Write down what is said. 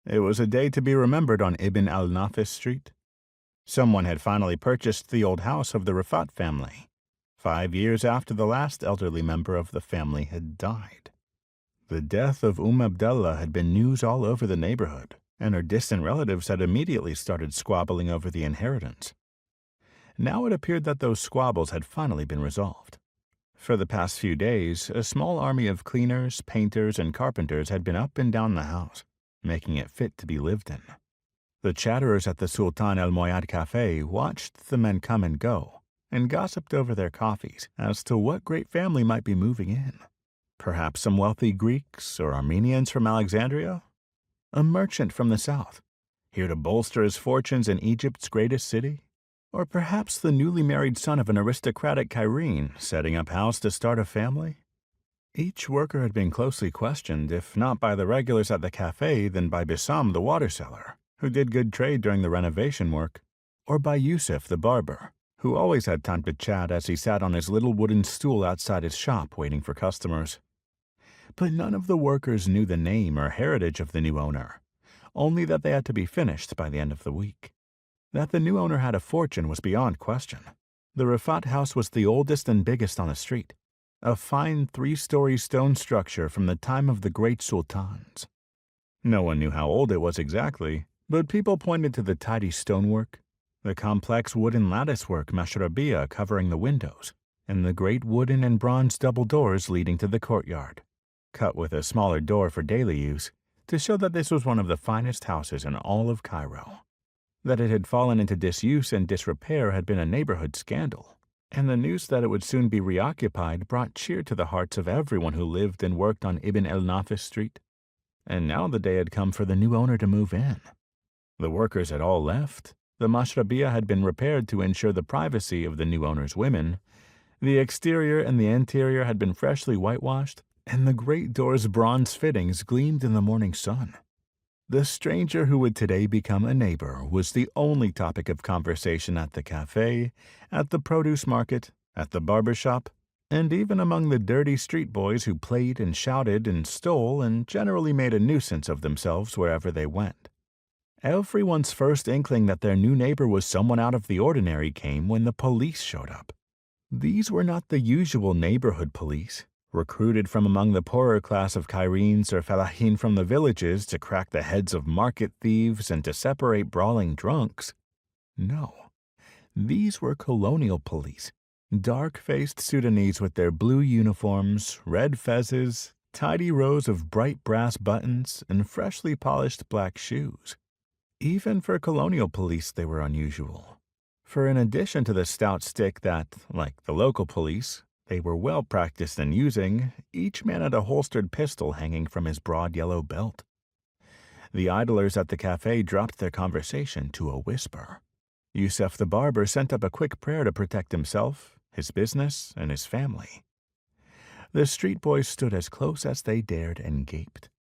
It was a day to be remembered on Ibn al-Nafis Street. Someone had finally purchased the old house of the Rafat family, 5 years after the last elderly member of the family had died. The death of Abdallah had been news all over the neighborhood, and her distant relatives had immediately started squabbling over the inheritance. Now it appeared that those squabbles had finally been resolved. For the past few days, a small army of cleaners, painters, and carpenters had been up and down the house, making it fit to be lived in. The chatterers at the Sultan El Moyad Cafe watched the men come and go, and gossiped over their coffees as to what great family might be moving in. Perhaps some wealthy Greeks or Armenians from Alexandria? A merchant from the south, here to bolster his fortunes in Egypt's greatest city? Or perhaps the newly married son of an aristocratic Cairene setting up house to start a family? Each worker had been closely questioned, if not by the regulars at the cafe, then by Bissam the water seller, who did good trade during the renovation work, or by Yusuf the barber, who always had time to chat as he sat on his little wooden stool outside his shop waiting for customers. But none of the workers knew the name or heritage of the new owner, only that they had to be finished by the end of the week. That the new owner had a fortune was beyond question. The Rafat house was the oldest and biggest on the street, a fine 3-story stone structure from the time of the great sultans. No one knew how old it was exactly, but people pointed to the tidy stonework, the complex wooden latticework mashrabiyah covering the windows, and the great wooden and bronze double doors leading to the courtyard, cut with a smaller door for daily use, to show that this was one of the finest houses in all of Cairo. That it had fallen into disuse and disrepair had been a neighborhood scandal, and the news that it would soon be reoccupied brought cheer to the hearts of everyone who lived and worked on Ibn el-Nafis Street. And now the day had come for the new owner to move in. The workers had all left, the mashrabiyah had been repaired to ensure the privacy of the new owner's women, the exterior and the interior had been freshly whitewashed, and the great door's bronze fittings gleamed in the morning sun. The stranger who would today become a neighbor was the only topic of conversation at the cafe, at the produce market, at the barber shop, and even among the dirty street boys who played and shouted and stole and generally made a nuisance of themselves wherever they went. Everyone's first inkling that their new neighbor was someone out of the ordinary came when the police showed up. These were not the usual neighborhood police, recruited from among the poorer class of Cairenes or Falahin from the villages to crack the heads of market thieves and to separate brawling drunks. No, these were colonial police, dark-faced Sudanese with their blue uniforms, red fezzes, tidy rows of bright brass buttons, and freshly polished black shoes. Even for colonial police they were unusual, for in addition to the stout stick that, like the local police, they were well practiced in using, each man had a holstered pistol hanging from his broad yellow belt. The idlers at the cafe dropped their conversation to a whisper. Yusuf the barber sent up a quick prayer to protect himself, his business, and his family. The street boys stood as close as they dared and gaped,